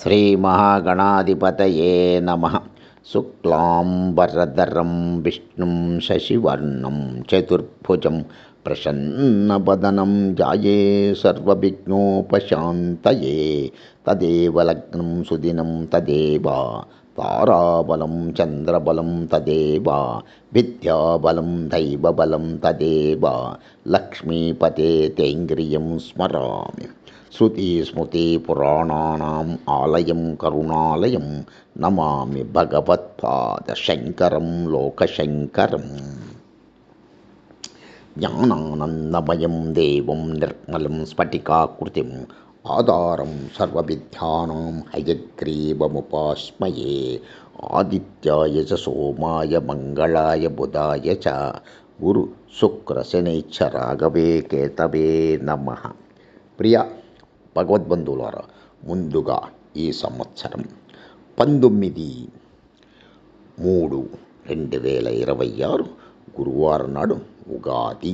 శ్రీమహాగణాధిపతయే నమః. శుక్లాంబరధరం విష్ణుం శశివర్ణం చతుర్భుజం ప్రసన్నవదనం ధ్యాయే సర్వవిఘ్నోపశాంతయే. తదేవ లగ్నం సుదినం తదేవ తారాబలం చంద్రబలం తదేవ విద్యాబలం దైవబలం తదేవ లక్ష్మీపతే తేంద్రియం స్మరామి. శృతిస్మృతిపురాణానాం ఆలయం కరుణాలయం నమామి భగవత్పాదశంకరం లోకశంకరం. జ్ఞానానందమయం దేవం నిర్మలం స్ఫటికాకృతిం ఆధారం సర్వవిద్యానాం హయగ్రీవముపాస్మయే. ఆదిత్యాయ చ సోమాయ మంగళాయ బుధాయ చ గురు శుక్ర శనైశ్చరాగవే కేతవే నమః. ప్రియ భగవద్బంధువులారా, ముందుగా ఈ సంవత్సరం 19/3/2026 గురువారం నాడు ఉగాది.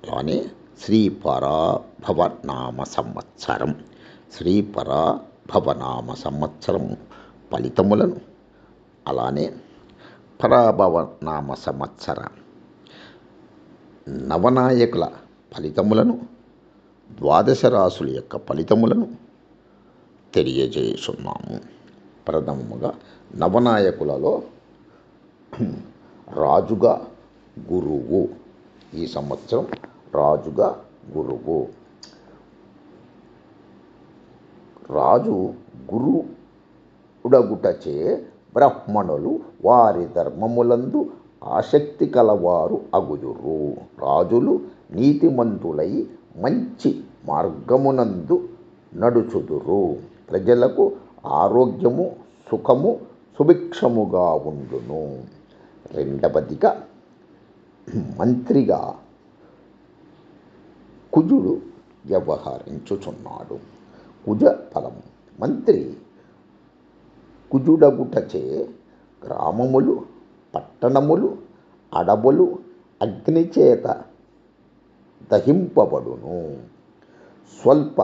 అలానే శ్రీ పరాభవనామ సంవత్సరం. శ్రీ పరాభవనామ సంవత్సరం ఫలితములను, అలానే పరాభవనామ సంవత్సర నవనాయకుల ఫలితములను, ద్వాదశ రాశుల యొక్క ఫలితములను తెలియజేస్తున్నాము. ప్రథమముగా నవనాయకులలో రాజుగా గురువు. ఈ సంవత్సరం రాజుగా గురువు. రాజు గురువుడగుటచే బ్రాహ్మణులు వారి ధర్మములందు ఆసక్తి కలవారు అగుదురు. రాజులు నీతిమంతులై మంచి మార్గమునందు నడుచుదురు. ప్రజలకు ఆరోగ్యము సుఖము సుభిక్షముగా ఉండును. రెండవదిగా మంత్రిగా కుజుడు వ్యవహరించుచున్నాడు. కుజ ఫలము. మంత్రి కుజుడగుటచే గ్రామములు పట్టణములు అడవులు అగ్నిచేత దహింపబడును. స్వల్ప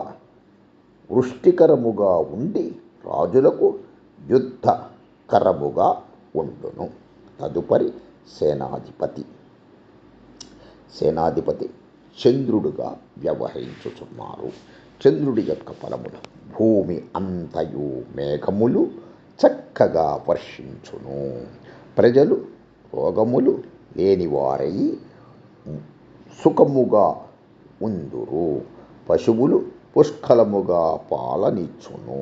వృష్టికరముగా ఉండి రాజులకు యుద్ధకరముగా ఉండును. తదుపరి సేనాధిపతి. సేనాధిపతి చంద్రుడుగా వ్యవహరించుచున్నారు. చంద్రుడి యొక్క ఫలములు. భూమి అంతయు మేఘములు చక్కగా వర్షించును. ప్రజలు రోగములు లేనివారై సుఖముగా ఉందురు. పశువులు పుష్కలముగా పాలనిచ్చును.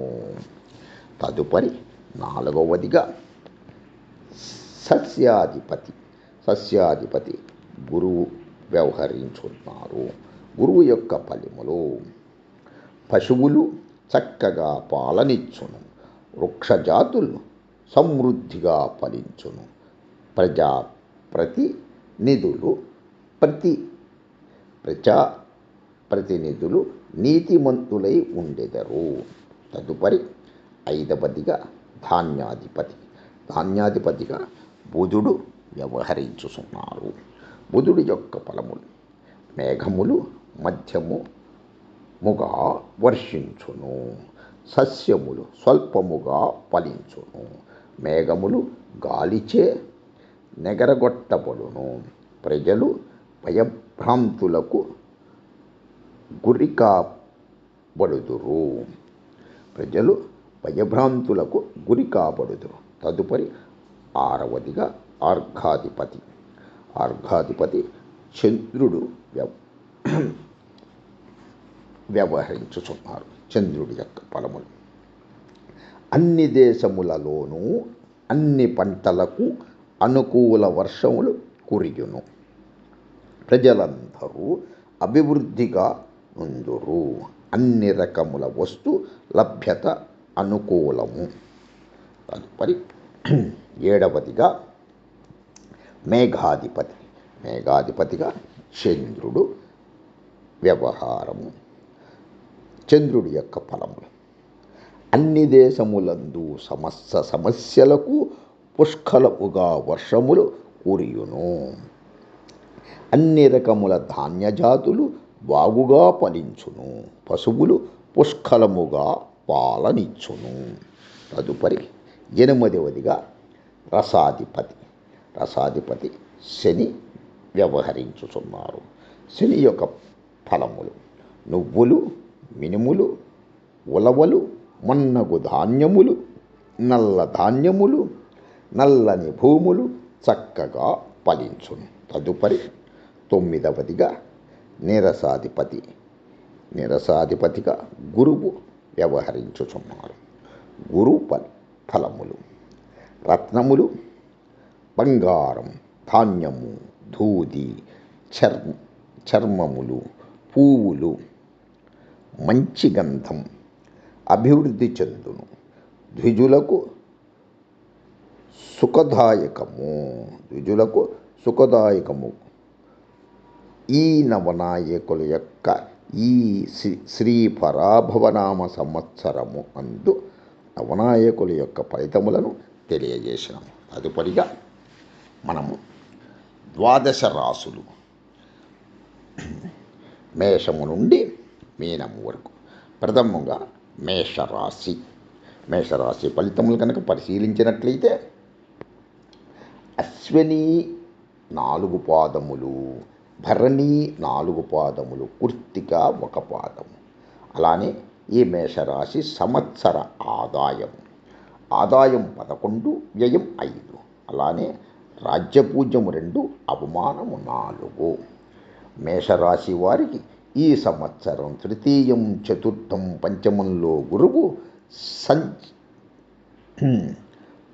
తదుపరి నాలుగవదిగా సస్యాధిపతి. సస్యాధిపతి గురువు వ్యవహరించున్నారు. గురువు యొక్క ఫలములు. పశువులు చక్కగా పాలనిచ్చును. వృక్షజాతులు సమృద్ధిగా ఫలించును. ప్రజాప్రతినిధులు నీతిమంతులై ఉండెదరు. తదుపరి ఐదవదిగా ధాన్యాధిపతి. ధాన్యాధిపతిగా బుధుడు వ్యవహరించుచున్నారు. బుధుడి యొక్క ఫలములు. మేఘములు మధ్యముగా వర్షించును. సస్యములు స్వల్పముగా ఫలించును. మేఘములు గాలిచే నెగరగొట్టబడును. ప్రజలు భయభ్రాంతులకు గురి కాబడుదురు. తదుపరి ఆరవదిగా అర్ఘాధిపతి. అర్ఘాధిపతి చంద్రుడు వ్యవహరించుచున్నారు. చంద్రుడి యొక్క ఫలములు. అన్ని దేశములలోనూ అన్ని పంటలకు అనుకూల వర్షములు కురియును. ప్రజలందరూ అభివృద్ధిగా నుందురు. అన్ని రకముల వస్తు లభ్యత అనుకూలము. తదుపరి ఏడవదిగా మేఘాధిపతి. మేఘాధిపతిగా చంద్రుడు వ్యవహారము. చంద్రుడి యొక్క ఫలములు. అన్ని దేశములందు సమస్యలకు పుష్కలముగా వర్షములు కురియును. అన్ని రకముల ధాన్యజాతులు బాగుగా ఫలించును. పశువులు పుష్కలముగా పాలనిచ్చును. తదుపరి 8వదిగా రసాధిపతి. రసాధిపతి శని వ్యవహరించుచున్నారు. శని యొక్క ఫలములు: నువ్వులు, మినుములు, ఉలవలు, మొన్నగు ధాన్యములు, నల్ల ధాన్యములు, నల్లని భూములు చక్కగా ఫలించును. తదుపరి 9వదిగా నీరసాధిపతి. నీరసాధిపతిగా గురువు వ్యవహరించుచున్నారు. గురు ఫలములు: రత్నములు, బంగారం, ధాన్యము, దూది, చర్మములు, పువ్వులు, మంచి గంధం అభివృద్ధి చెందును. ద్విజులకు సుఖదాయకము. ద్విజులకు సుఖదాయకము. ఈ నవనాయకుల యొక్క ఈ శ్రీ పరాభవనామ సంవత్సరము అందు నవనాయకుల యొక్క ఫలితములను తెలియజేసినాము. తదుపరిగా మనము 12 రాసులు మేషము నుండి మీనము వరకు. ప్రథమంగా మేషరాశి. మేషరాశి ఫలితములు కనుక పరిశీలించినట్లయితే అశ్విని 4 పాదములు, భరణి 4 పాదములు, కృత్తిక 1 పాదము. అలానే ఈ మేషరాశి సంవత్సర ఆదాయం 11, వ్యయం 5. అలానే రాజ్యపూజ్యము 2, అవమానము 4. మేషరాశి వారికి ఈ సంవత్సరం తృతీయం, చతుర్థం, పంచమంలో గురువు,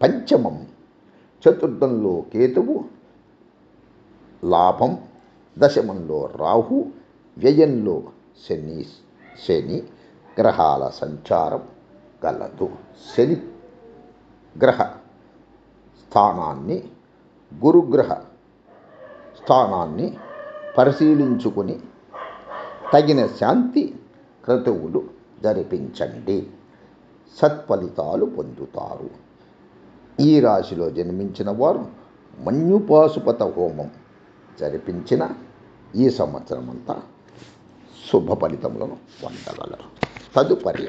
పంచమం, చతుర్థంలో కేతువు, లాభం, దశమంలో రాహు, వ్యయంలో శని గ్రహాల సంచారం గలదు. శని గ్రహ స్థానాన్ని, గురుగ్రహ స్థానాన్ని పరిశీలించుకుని తగిన శాంతి క్రతువులు జరిపించండి. సత్ఫలితాలు పొందుతారు. ఈ రాశిలో జన్మించిన వారు మన్యుపాశుపత హోమం జరిపించిన ఈ సంవత్సరం అంతా శుభ ఫలితములను పొందగలరు. తదుపరి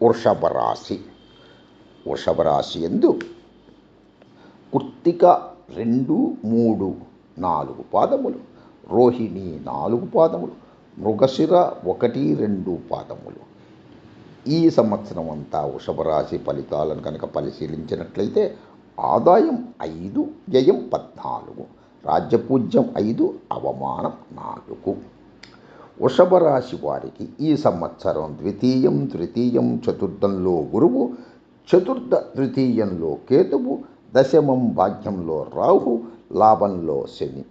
వృషభ రాశి. వృషభ రాశి యందు కృత్తిక 2, 3, 4 పాదములు, రోహిణి 4 పాదములు, మృగశిర 1, 2 పాదములు. ఈ సంవత్సరం అంతా వృషభ రాశి ఫలితాలను కనుక పరిశీలించినట్లయితే ఆదాయం 5, వ్యయం 14, రాజ్యపూజ్యం 5, అవమానం 4. వృషభ రాశి వారికి ఈ సంవత్సరం ద్వితీయం, తృతీయం, చతుర్థంలో గురువు, చతుర్థ తృతీయంలో కేతువు, దశమం భాగ్యంలో రాహు, లాభంలో శని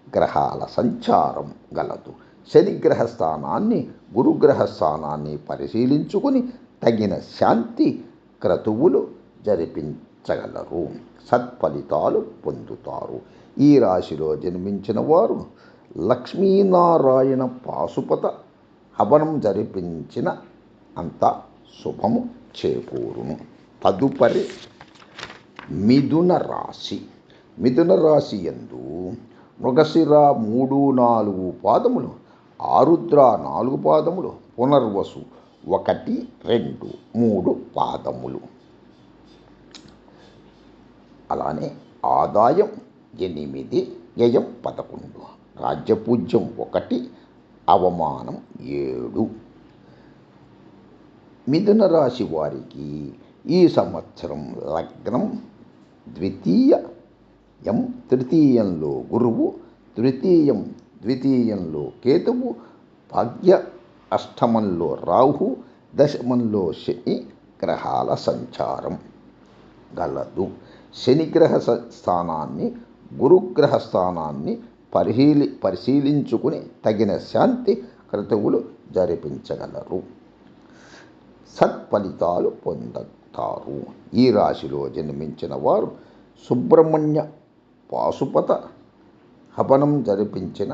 గ్రహాల సంచారం గలదు. శనిగ్రహ స్థానాన్ని, గురుగ్రహ స్థానాన్ని పరిశీలించుకుని తగిన శాంతి క్రతువులు జరిపించగలరు. సత్ఫలితాలు పొందుతారు. ఈ రాశిలో జన్మించిన వారు లక్ష్మీనారాయణ పాశుపత హవనం జరిపించిన అంత శుభము చేకూరును. తదుపరి మిథున రాశి. మిథున రాశి యందు మృగశిర 3, 4 పాదములు, ఆరుద్ర 4 పాదములు, పునర్వసు 1, 2, 3 పాదములు. అలానే ఆదాయం 8, వ్యయం 11, రాజ్యపూజ్యం 1, అవమానం 7. మిథున రాశి వారికి ఈ సంవత్సరం లగ్నం ద్వితీయం, తృతీయంలో గురువు, ద్వితీయంలో కేతువు, భాగ్య అష్టమంలో రాహు, దశమంలో శని గ్రహాల సంచారం గలదు. శనిగ్రహ స్థానాన్ని, గురుగ్రహ స్థానాన్ని పరిశీలించుకుని తగిన శాంతి క్రతువులు జరిపించగలరు. సత్ఫలితాలు పొందుతారు. ఈ రాశిలో జన్మించిన వారు సుబ్రహ్మణ్య పాశుపత హవనం జరిపించిన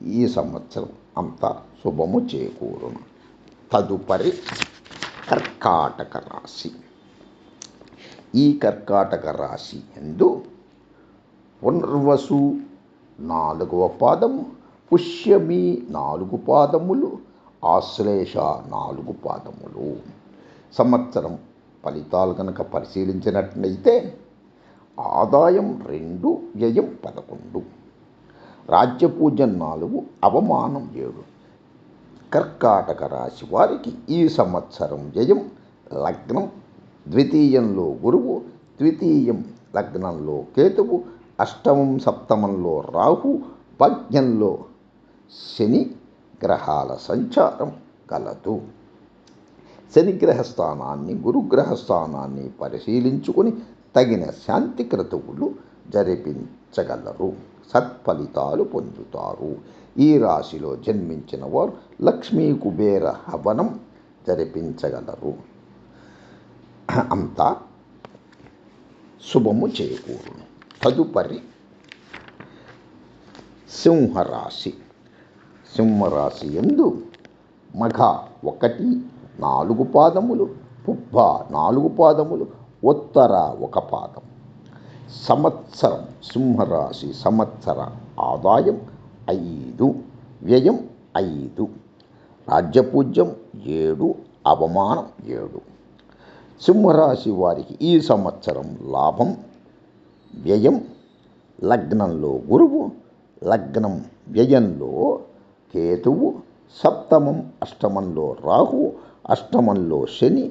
ఈ సంవత్సరం అంతా శుభము చేకూరును. తదుపరి కర్కాటక రాశి. ఈ కర్కాటక రాశి యందు పునర్వసు 4వ పాదము, పుష్యమి 4 పాదములు, ఆశ్లేష 4 పాదములు. సంవత్సరం ఫలితాలు కనుక పరిశీలించినట్లయితే ఆదాయం 2, వ్యయం 11, రాజ్యపూజ్యం 4, అవమానం 7. కర్కాటక రాశి వారికి ఈ సంవత్సరం వ్యయం లగ్నం, ద్వితీయంలో గురువు, ద్వితీయం లగ్నంలో కేతువు, అష్టమం సప్తమంలో రాహు, భాగ్యంలో శని గ్రహాల సంచారం కలదు. శనిగ్రహ స్థానాన్ని, గురుగ్రహ స్థానాన్ని పరిశీలించుకుని తగిన శాంతి క్రతువులు జరిపించగలరు. సత్ఫలితాలు పొందుతారు. ఈ రాశిలో జన్మించిన వారు లక్ష్మీ కుబేర హవనం జరిపించగలరు. అంతా శుభము చేకూరును. తదుపరి సింహరాశి. సింహరాశి యందు మఘ 1, 4 పాదములు, పుబ్బ 4 పాదములు, ఉత్తర 1 పాదం. సంవత్సరం సింహరాశి సంవత్సర ఆదాయం 5, వ్యయం 5, రాజ్యపూజ్యం 7, అవమానం 7. సింహరాశి వారికి ఈ సంవత్సరం లాభం, వ్యయం, లగ్నంలో గురువు, లగ్నం వ్యయంలో కేతువు, సప్తమం అష్టమంలో రాహు, అష్టమంలో శని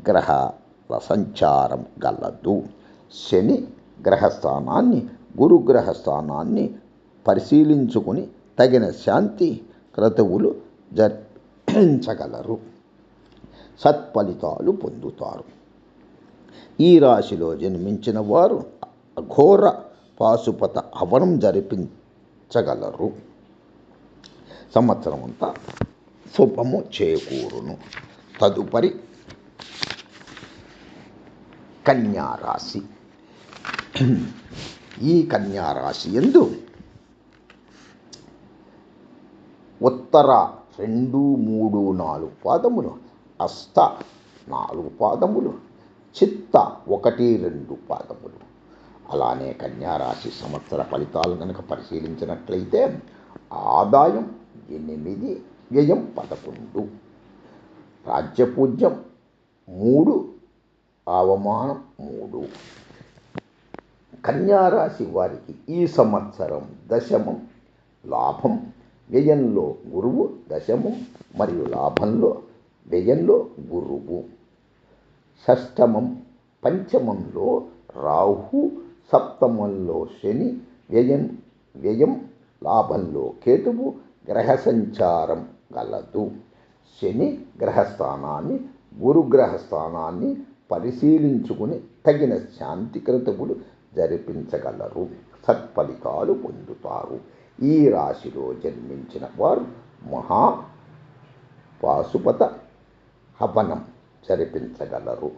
గ్రహాల సంచారం గలదు. శని గ్రహస్థానాన్ని, గురుగ్రహస్థానాన్ని పరిశీలించుకుని తగిన శాంతి క్రతువులు జరిపించగలరు. సత్ఫలితాలు పొందుతారు. ఈ రాశిలో జన్మించిన వారు అఘోర పాశుపత హవనం జరిపించగలరు. సంవత్సరం అంతా శుభము చేకూరును. తదుపరి కన్యారాశి. ఈ కన్యారాశి యందు ఉత్తర 2, 3, 4 పాదములు, అస్త 4 పాదములు, చిత్త 1, 2 పాదములు. అలానే కన్యారాశి సంవత్సర ఫలితాలు కనుక పరిశీలించినట్లయితే ఆదాయం 8, వ్యయం 11, రాజ్యపూజ్యం 3, అవమానం 3. కన్యారాశి వారికి ఈ సంవత్సరం దశమం లాభం, వ్యయంలో గురువు, దశమం మరియు లాభంలో వ్యయంలో గురువు, షష్టమం పంచమంలో రాహు, సప్తమంలో శని, వ్యయం లాభంలో కేతువు గ్రహ సంచారం గలదు. శని గ్రహస్థానాన్ని, గురుగ్రహస్థానాన్ని పరిశీలించుకుని తగిన శాంతి క్రతువులు జరిపించగలరు. సత్ఫలితాలు పొందుతారు. ఈ రాశిలో జన్మించిన వారు మహా పాశుపత హవనం జరిపించగలరు.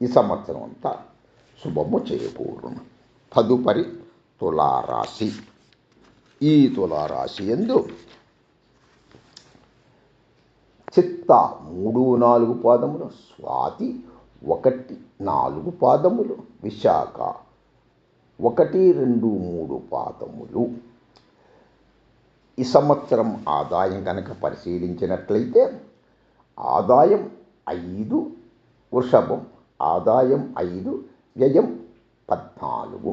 ఈ సంవత్సరం అంతా శుభము చేకూరును. తదుపరి తులారాశి. ఈ తులారాశి యందు చిత్త 3, 4 పాదములు, స్వాతి 1, 4 పాదములు, విశాఖ 1, 2, 3 పాదములు. ఈ సంవత్సరం ఆదాయం కనుక పరిశీలించినట్లయితే ఆదాయం 5, వృషభం ఆదాయం 5, వ్యయం 14,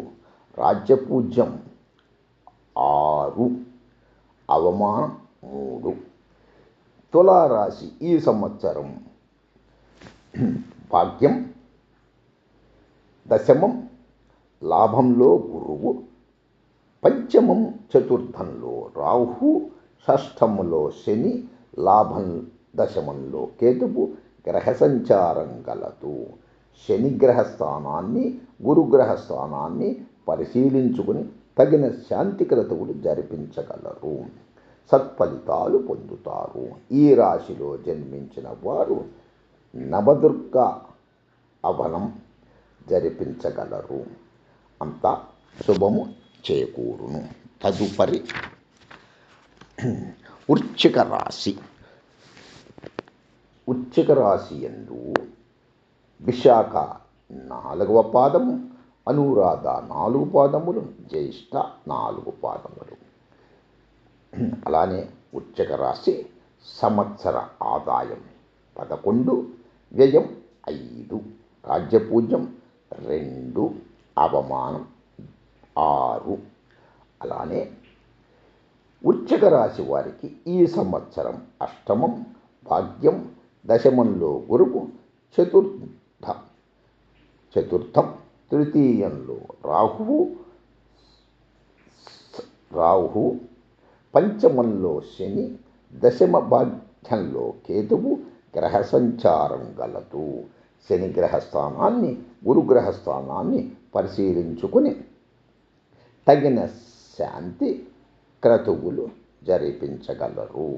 రాజ్యపూజ్యం 6, అవమానం 3. తులారాశి ఈ సంవత్సరం భాగ్యం, దశమం లాభంలో గురువు, పంచమం చతుర్థంలో రాహు, షష్ఠములో శని, లాభం దశమంలో కేతువు గ్రహ సంచారం గలదు. శనిగ్రహ స్థానాన్ని, గురుగ్రహ స్థానాన్ని పరిశీలించుకుని తగిన శాంతి క్రతువులు జరిపించగలరు. సత్ఫలితాలు పొందుతారు. ఈ రాశిలో జన్మించిన వారు నవదుర్గ హవనం జరిపించగలరు. అంతా శుభము చేకూరును. తదుపరి వృశ్చిక రాశి. వృశ్చిక రాశి యందు విశాఖ 4వ పాదము, అనురాధ 4 పాదములు, జ్యేష్ఠ 4 పాదములు. అలానే వృశ్చిక రాశి సంవత్సర ఆదాయం 11, వ్యయం 5, రాజ్యపూజ్యం 2, అవమానం 6. అలానే వృశ్చిక రాశి వారికి ఈ సంవత్సరం అష్టమం భాగ్యం, దశమంలో గురువు, చతుర్థం తృతీయంలో రాహువు, పంచమంలో శని, దశమ భాగ్యంలో కేతువు గ్రహ సంచారం గలదు. శని గ్రహ స్థానాన్ని, గురుగ్రహ స్థానాన్ని పరిశీలించుకుని తగిన శాంతి క్రతువులు జరిపించగలరు.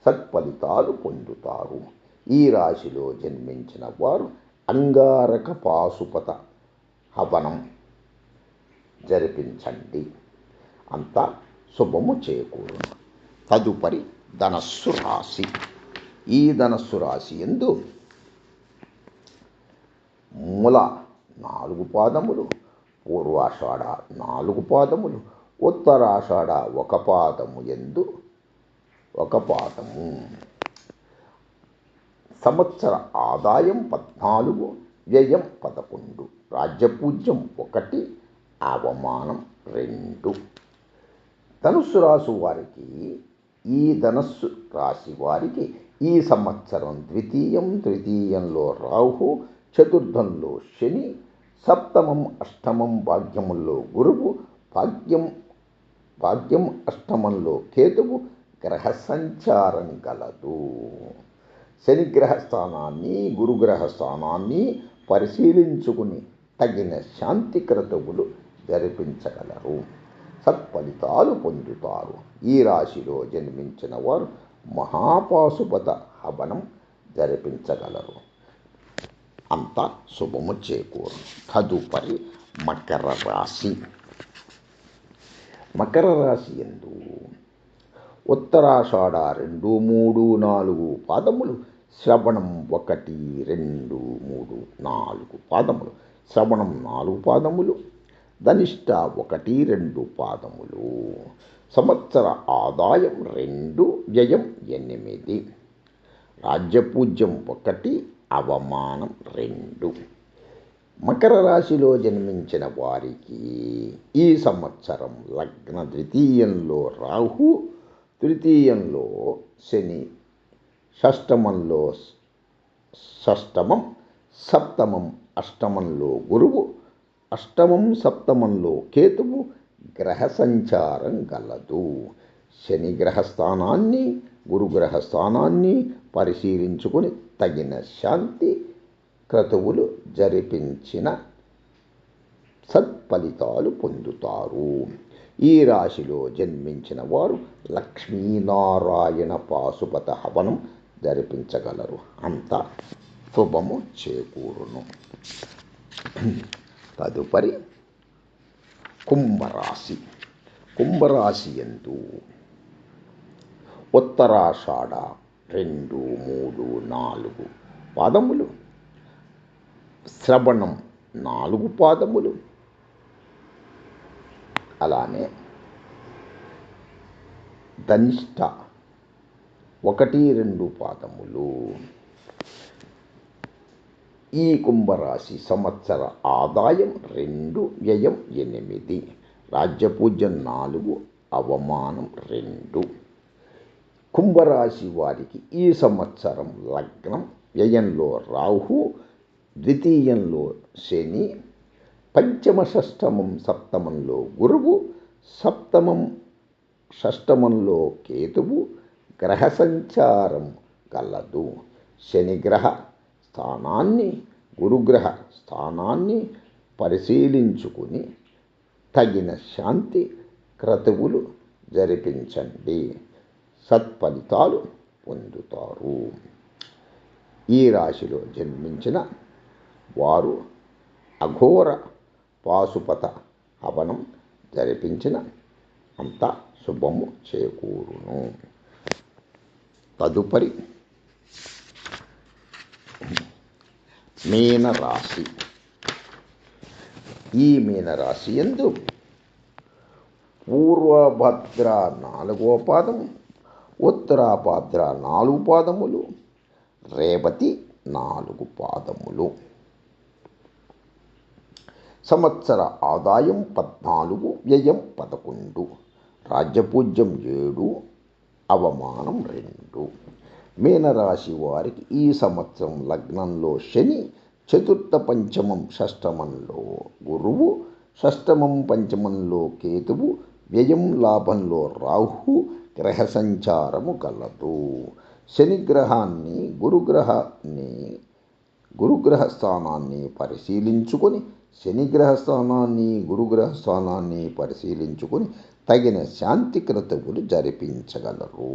సత్ఫలితాలు పొందుతారు. ఈ రాశిలో జన్మించిన వారు అంగారక పాశుపత హవనం జరిపించండి, అంతా శుభము చేకూరును. తదుపరి ధనస్సు రాశి. ఈ ధనస్సు రాశి యందు మూల 4 పాదములు, పూర్వాషాఢ 4 పాదములు, ఉత్తరాషాఢ 1 పాదము యందు 1 పాదము. సంవత్సర ఆదాయం 14, వ్యయం 11, రాజ్యపూజ్యం 1, అవమానం 2. ధనుస్సు రాశి వారికి ఈ సంవత్సరం తృతీయంలో రాహు, చతుర్థంలో శని, సప్తమం అష్టమం భాగ్యముల్లో గురువు, భాగ్యం అష్టమంలో కేతువు గ్రహ సంచారం గలదు. శనిగ్రహ స్థానాన్ని, గురుగ్రహ స్థానాన్ని పరిశీలించుకుని తగిన శాంతి క్రతువులు జరిపించగలరు. సత్ఫలితాలు పొందుతారు. ఈ రాశిలో జన్మించిన వారు మహాపాశుపత హవనం జరిపించగలరు, అంతా శుభము చేకూరు. తదుపరి మకర రాశి. మకర రాశి యందు ఉత్తరాషాఢ 2, 3, 4 పాదములు, శ్రవణం 1, 2, 3, 4 పాదములు, శ్రవణం 4 పాదములు, ధనిష్ట 1, 2 పాదములు. సంవత్సర ఆదాయం 2, వ్యయం 8, రాజ్యపూజ్యం 1, అవమానం 2. మకర రాశిలో జన్మించిన వారికి ఈ సంవత్సరం లగ్న ద్వితీయంలో రాహు, తృతీయంలో శని, షష్టమం, సప్తమం అష్టమంలో గురువు, అష్టమం సప్తమంలో కేతువు గ్రహ సంచారం గలదు. శని గ్రహ స్థానాన్ని, గురుగ్రహ స్థానాన్ని పరిశీలించుకుని తగిన శాంతి క్రతువులు జరిపించిన సత్ఫలితాలు పొందుతారు. ఈ రాశిలో జన్మించిన వారు లక్ష్మీనారాయణ పాశుపత హవనం జరిపించగలరు, అంతా శుభము చేకూరును. తదుపరి కుంభరాశి. కుంభరాశి యందు ఉత్తరాషాఢ 2, 3, 4 పాదములు, శ్రవణం 4 పాదములు, అలానే ధనిష్ట 1, 2 పాదములు. ఈ కుంభరాశి సంవత్సర ఆదాయం 2, వ్యయం 8, రాజ్యపూజ్యం 4, అవమానం 2. కుంభరాశి వారికి ఈ సంవత్సరం లగ్నం, వ్యయంలో రాహు, ద్వితీయంలో శని, పంచమ షష్టమం సప్తమంలో గురువు, సప్తమం షష్టమంలో కేతువు గ్రహ సంచారం గలదు. శనిగ్రహ స్థానాన్ని, గురుగ్రహ స్థానాన్ని పరిశీలించుకుని తగిన శాంతి క్రతువులు జరిపించండి, సత్ఫలితాలు పొందుతారు. ఈ రాశిలో జన్మించిన వారు అఘోర పాశుపత హవనం జరిపించిన అంతా శుభము చేకూరును. తదుపరి మీనరాశి. ఈ మీనరాశి యందు పూర్వభద్ర 4వ పాదము, ఉత్తరాభాద్ర 4 పాదములు, రేవతి 4 పాదములు. సంవత్సర ఆదాయం 14, వ్యయం 11, రాజ్యపూజ్యం 7, అవమానం 2. మీనరాశి వారికి ఈ సంవత్సరం లగ్నంలో శని, చతుర్థ పంచమం షష్టమంలో గురువు, షష్టమం పంచమంలో కేతువు, వ్యయం లాభంలో రాహు గ్రహ సంచారము కలదు. శనిగ్రహాన్ని గురుగ్రహ స్థానాన్ని పరిశీలించుకొని తగిన శాంతి క్రతువులు జరిపించగలరు.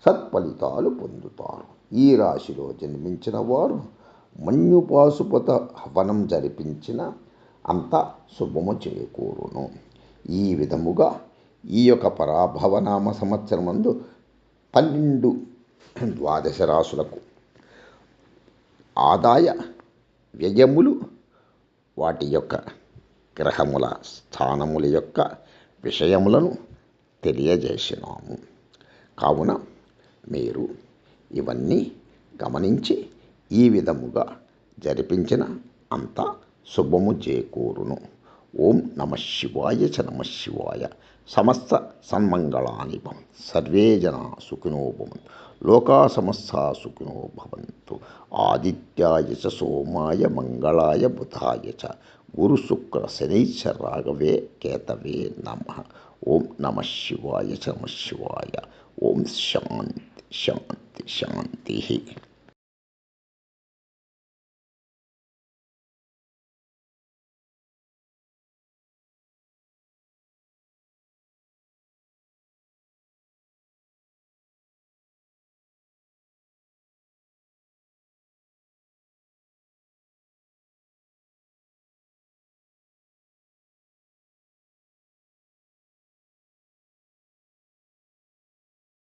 సత్ఫలితాలు పొందుతారు. ఈ రాశిలో జన్మించిన వారు మన్యుపాశుపత హవనం జరిపించిన అంత శుభము చేకూరును. ఈ విధముగా ఈ యొక్క పరాభవనామ సంవత్సరమందు 12 ద్వాదశ రాశులకు ఆదాయ వ్యయములు, వాటి యొక్క గ్రహముల స్థానముల యొక్క విషయములను తెలియజేసినాము. కావున మీరు ఇవన్నీ గమనించి ఈ విధముగా జరిపించిన అంత శుభము చేకూరును. ఓం నమః శివాయ చ నమః శివాయ. సమస్త సన్మంగళాని భవంతు. సర్వే జనా సుఖినో భవంతు. లోకా సమస్తా సుఖినో భవంతు. ఆదిత్యాయ చ సోమాయ మంగళాయ బుధాయ చ గురు శుక్ర శనైశ్చ రాఘవే కేతవే నమః. ఓం నమః శివాయ చ నమః శివాయ. ఓం శాంతి శాంతి శాంతి.